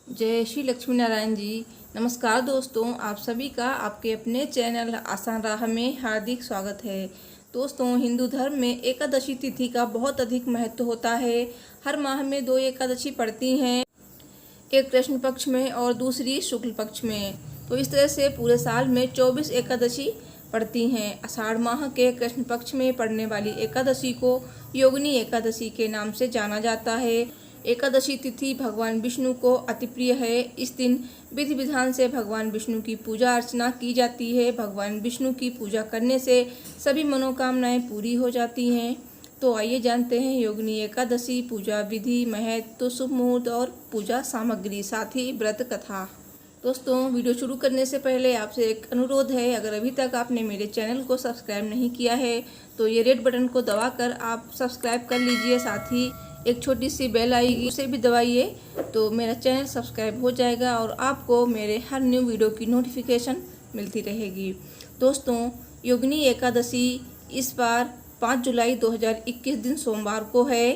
जय श्री लक्ष्मी नारायण जी। नमस्कार दोस्तों, आप सभी का आपके अपने चैनल आसान राह में हार्दिक स्वागत है। दोस्तों, हिंदू धर्म में एकादशी तिथि का बहुत अधिक महत्व होता है। हर माह में 2 एकादशी पड़ती हैं, एक कृष्ण पक्ष में और दूसरी शुक्ल पक्ष में। तो इस तरह से पूरे साल में 24 एकादशी पड़ती हैं। आषाढ़ माह के कृष्ण पक्ष में पड़ने वाली एकादशी को योगिनी एकादशी के नाम से जाना जाता है। एकादशी तिथि भगवान विष्णु को अति प्रिय है। इस दिन विधि विधान से भगवान विष्णु की पूजा अर्चना की जाती है। भगवान विष्णु की पूजा करने से सभी मनोकामनाएं पूरी हो जाती हैं। तो आइए जानते हैं योगिनी एकादशी पूजा विधि, महत्व, शुभ मुहूर्त और पूजा सामग्री, साथ ही व्रत कथा। दोस्तों, वीडियो शुरू करने से पहले आपसे एक अनुरोध है, अगर अभी तक आपने मेरे चैनल को सब्सक्राइब नहीं किया है तो ये रेड बटन को दबाकर आप सब्सक्राइब कर लीजिए। साथ ही एक छोटी सी बेल आएगी, उसे भी दबाइए तो मेरा चैनल सब्सक्राइब हो जाएगा और आपको मेरे हर न्यू वीडियो की नोटिफिकेशन मिलती रहेगी। दोस्तों, योगिनी एकादशी इस बार 5 जुलाई 2021 दिन सोमवार को है।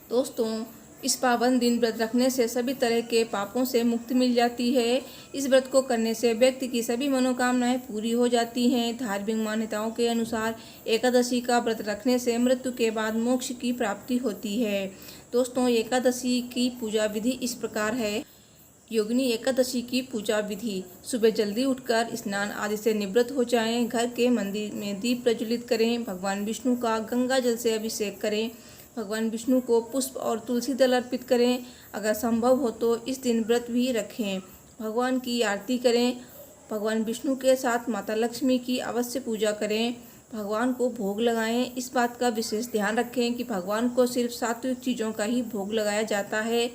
दोस्तों, इस पावन दिन व्रत रखने से सभी तरह के पापों से मुक्ति मिल जाती है। इस व्रत को करने से व्यक्ति की सभी मनोकामनाएं पूरी हो जाती हैं। धार्मिक मान्यताओं के अनुसार एकादशी का व्रत रखने से मृत्यु के बाद मोक्ष की प्राप्ति होती है। दोस्तों, एकादशी की पूजा विधि इस प्रकार है। योगिनी एकादशी की पूजा विधि: सुबह जल्दी उठकर स्नान आदि से निवृत्त हो जाएं, घर के मंदिर में दीप प्रज्वलित करें, भगवान विष्णु का गंगा जल से अभिषेक करें, भगवान विष्णु को पुष्प और तुलसी दल अर्पित करें। अगर संभव हो तो इस दिन व्रत भी रखें। भगवान की आरती करें। भगवान विष्णु के साथ माता लक्ष्मी की अवश्य पूजा करें। भगवान को भोग लगाएं। इस बात का विशेष ध्यान रखें कि भगवान को सिर्फ सात्विक चीज़ों का ही भोग लगाया जाता है।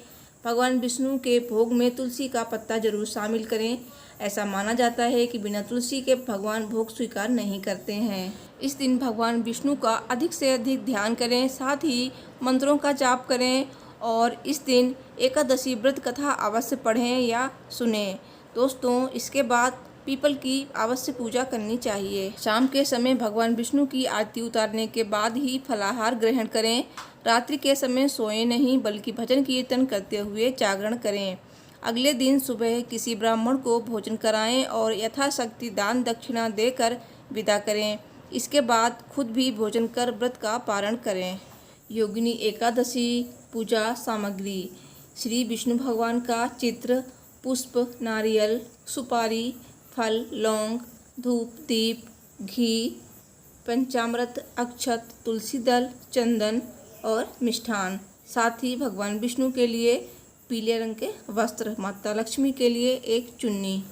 भगवान विष्णु के भोग में तुलसी का पत्ता जरूर शामिल करें। ऐसा माना जाता है कि बिना तुलसी के भगवान भोग स्वीकार नहीं करते हैं। इस दिन भगवान विष्णु का अधिक से अधिक ध्यान करें, साथ ही मंत्रों का जाप करें और इस दिन एकादशी व्रत कथा अवश्य पढ़ें या सुनें। दोस्तों, इसके बाद पीपल की अवश्य पूजा करनी चाहिए। शाम के समय भगवान विष्णु की आरती उतारने के बाद ही फलाहार ग्रहण करें। रात्रि के समय सोएं नहीं, बल्कि भजन कीर्तन करते हुए जागरण करें। अगले दिन सुबह किसी ब्राह्मण को भोजन कराएं और यथाशक्ति दान दक्षिणा देकर विदा करें। इसके बाद खुद भी भोजन कर व्रत का पारण करें। योगिनी एकादशी पूजा सामग्री: श्री विष्णु भगवान का चित्र, पुष्प, नारियल, सुपारी, फल, लौंग, धूप, दीप, घी, पंचामृत, अक्षत, तुलसी दल, चंदन और मिष्ठान। साथ ही भगवान विष्णु के लिए पीले रंग के वस्त्र, माता लक्ष्मी के लिए एक चुन्नी।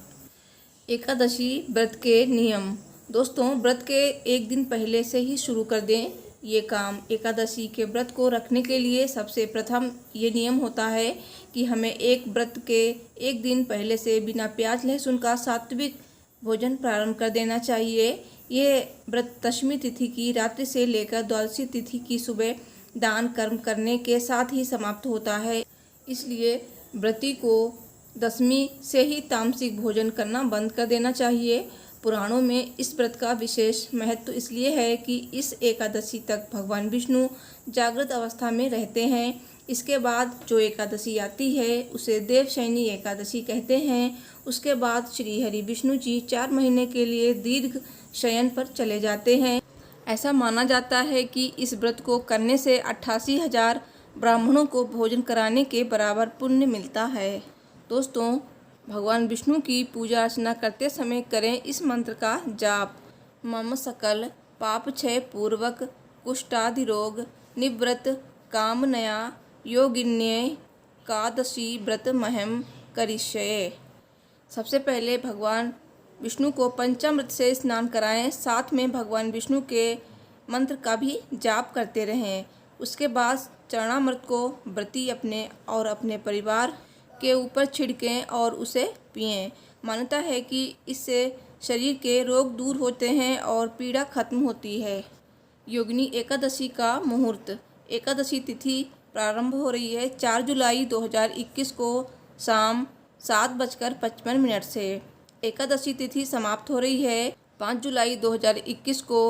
एकादशी व्रत के नियम: दोस्तों, व्रत के एक दिन पहले से ही शुरू कर दें ये काम। एकादशी के व्रत को रखने के लिए सबसे प्रथम ये नियम होता है कि हमें एक व्रत के एक दिन पहले से बिना प्याज लहसुन का सात्विक भोजन प्रारंभ कर देना चाहिए। ये व्रत दशमी तिथि की रात्रि से लेकर द्वादशी तिथि की सुबह दान कर्म करने के साथ ही समाप्त होता है। इसलिए व्रती को दशमी से ही तामसिक भोजन करना बंद कर देना चाहिए। पुराणों में इस व्रत का विशेष महत्व इसलिए है कि इस एकादशी तक भगवान विष्णु जागृत अवस्था में रहते हैं। इसके बाद जो एकादशी आती है उसे देवशयनी एकादशी कहते हैं। उसके बाद श्री हरि विष्णु जी 4 महीने के लिए दीर्घ शयन पर चले जाते हैं। ऐसा माना जाता है कि इस व्रत को करने से 88,000 ब्राह्मणों को भोजन कराने के बराबर पुण्य मिलता है। दोस्तों, भगवान विष्णु की पूजा अर्चना करते समय करें इस मंत्र का जाप: मम सकल पाप क्षय पूर्वक कुष्ठादि रोग निवृत्त कामनया योगिन्ये कादशी व्रत महम करिष्ये। सबसे पहले भगवान विष्णु को पंचामृत से स्नान कराएं, साथ में भगवान विष्णु के मंत्र का भी जाप करते रहें। उसके बाद चरणामृत को व्रती अपने और अपने परिवार के ऊपर छिड़कें और उसे पिएं। मान्यता है कि इससे शरीर के रोग दूर होते हैं और पीड़ा खत्म होती है। योगिनी एकादशी का मुहूर्त: एकादशी तिथि प्रारंभ हो रही है 4 जुलाई 2021 को शाम 7:55 से। एकादशी तिथि समाप्त हो रही है 5 जुलाई 2021 को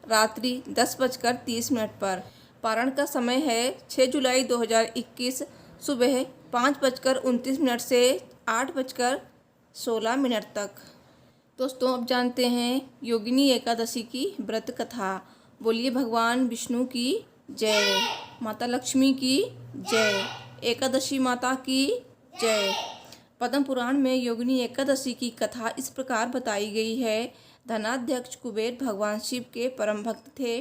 रात्रि 10:30 पर। पारण का समय है 6 जुलाई 2021 सुबह 5:29 से 8:16 तक। दोस्तों अब जानते हैं योगिनी एकादशी की व्रत कथा। बोलिए भगवान विष्णु की जय, माता लक्ष्मी की जय, एकादशी माता की जय। पद्म पुराण में योगिनी एकादशी की कथा इस प्रकार बताई गई है। धनाध्यक्ष कुबेर भगवान शिव के परम भक्त थे।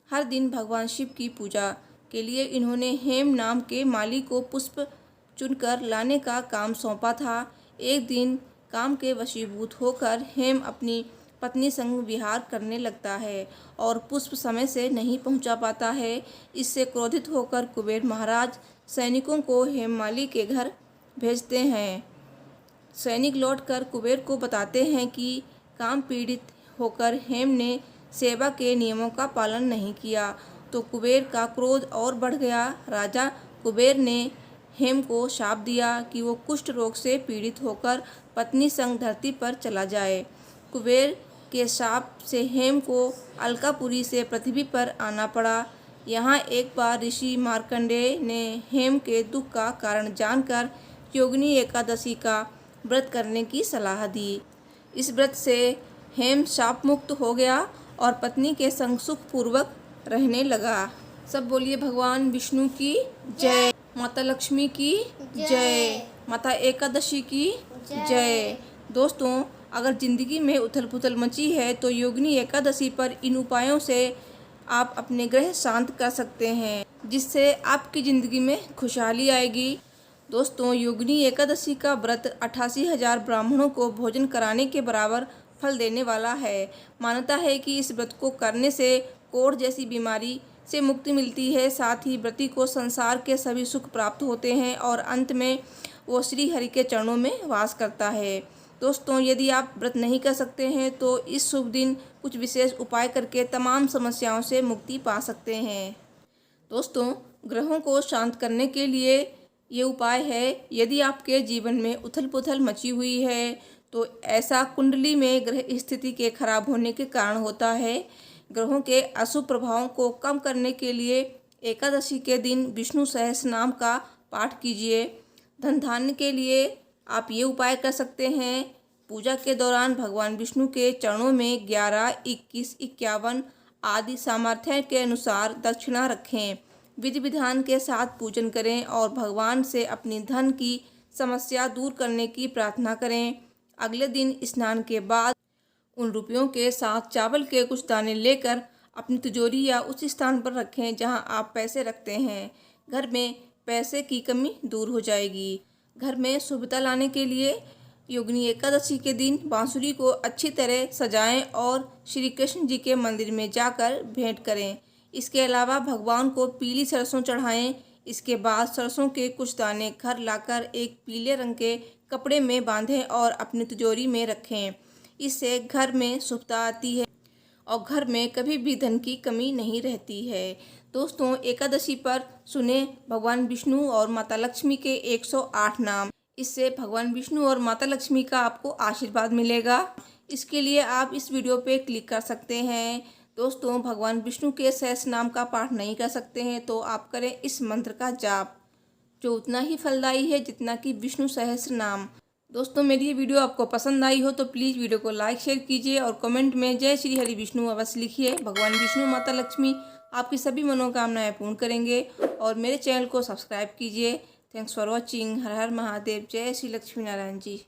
हर दिन भगवान शिव की पूजा के लिए इन्होंने हेम नाम के माली को पुष्प चुनकर लाने का काम सौंपा था। एक दिन काम के वशीभूत होकर हेम अपनी पत्नी संग विहार करने लगता है और पुष्प समय से नहीं पहुंचा पाता है। इससे क्रोधित होकर कुबेर महाराज सैनिकों को हेममाली के घर भेजते हैं। सैनिक लौटकर कुबेर को बताते हैं कि काम पीड़ित होकर हेम ने सेवा के नियमों का पालन नहीं किया, तो कुबेर का क्रोध और बढ़ गया। राजा कुबेर ने हेम को शाप दिया कि वो कुष्ठ रोग से पीड़ित होकर पत्नी संग धरती पर चला जाए। कुबेर के शाप से हेम को अलकापुरी से पृथ्वी पर आना पड़ा। यहाँ एक बार ऋषि मार्कंडेय ने हेम के दुख का कारण जानकर योगिनी एकादशी का व्रत करने की सलाह दी। इस व्रत से हेम शाप मुक्त हो गया और पत्नी के संग सुखपूर्वक रहने लगा। सब बोलिए भगवान विष्णु की जय, माता लक्ष्मी की जय, माता एकादशी की जय। दोस्तों अगर ज़िंदगी में उथल पुथल मची है तो योगिनी एकादशी पर इन उपायों से आप अपने ग्रह शांत कर सकते हैं, जिससे आपकी ज़िंदगी में खुशहाली आएगी। दोस्तों योगिनी एकादशी का व्रत 88,000 ब्राह्मणों को भोजन कराने के बराबर फल देने वाला है। मान्यता है कि इस व्रत को करने से कोढ़ जैसी बीमारी से मुक्ति मिलती है। साथ ही व्रती को संसार के सभी सुख प्राप्त होते हैं और अंत में वो श्री हरि के चरणों में वास करता है। दोस्तों यदि आप व्रत नहीं कर सकते हैं तो इस शुभ दिन कुछ विशेष उपाय करके तमाम समस्याओं से मुक्ति पा सकते हैं। दोस्तों ग्रहों को शांत करने के लिए ये उपाय है। यदि आपके जीवन में उथल पुथल मची हुई है तो ऐसा कुंडली में ग्रह स्थिति के खराब होने के कारण होता है। ग्रहों के अशुभ प्रभावों को कम करने के लिए एकादशी के दिन विष्णु सहस्त्र नाम का पाठ कीजिए। धन धान्य के लिए आप ये उपाय कर सकते हैं। पूजा के दौरान भगवान विष्णु के चरणों में 11, 21, 51 आदि सामर्थ्य के अनुसार दक्षिणा रखें। विधि विधान के साथ पूजन करें और भगवान से अपनी धन की समस्या दूर करने की प्रार्थना करें। अगले दिन स्नान के बाद उन रुपयों के साथ चावल के कुछ दाने लेकर अपनी तिजोरी या उस स्थान पर रखें जहां आप पैसे रखते हैं। घर में पैसे की कमी दूर हो जाएगी। घर में शुभता लाने के लिए योगिनी एकादशी के दिन बांसुरी को अच्छी तरह सजाएं और श्री कृष्ण जी के मंदिर में जाकर भेंट करें। इसके अलावा भगवान को पीली सरसों चढ़ाएं। इसके बाद सरसों के कुछ दाने घर लाकर एक पीले रंग के कपड़े में बांधें और अपनी तिजोरी में रखें। इससे घर में शुभता आती है और घर में कभी भी धन की कमी नहीं रहती है। दोस्तों एकादशी पर सुने भगवान विष्णु और माता लक्ष्मी के 108 नाम। इससे भगवान विष्णु और माता लक्ष्मी का आपको आशीर्वाद मिलेगा। इसके लिए आप इस वीडियो पे क्लिक कर सकते हैं। दोस्तों भगवान विष्णु के सहस्त्र नाम का पाठ नहीं कर सकते हैं तो आप करें इस मंत्र का जाप, जो उतना ही फलदायी है जितना कि विष्णु सहस्त्र नाम। दोस्तों मेरी ये वीडियो आपको पसंद आई हो तो प्लीज़ वीडियो को लाइक शेयर कीजिए और कमेंट में जय श्री हरि विष्णु अवश्य लिखिए। भगवान विष्णु माता लक्ष्मी आपकी सभी मनोकामनाएं पूर्ण करेंगे और मेरे चैनल को सब्सक्राइब कीजिए। Thanks for watching. हर हर महादेव। जय श्री लक्ष्मी नारायण जी।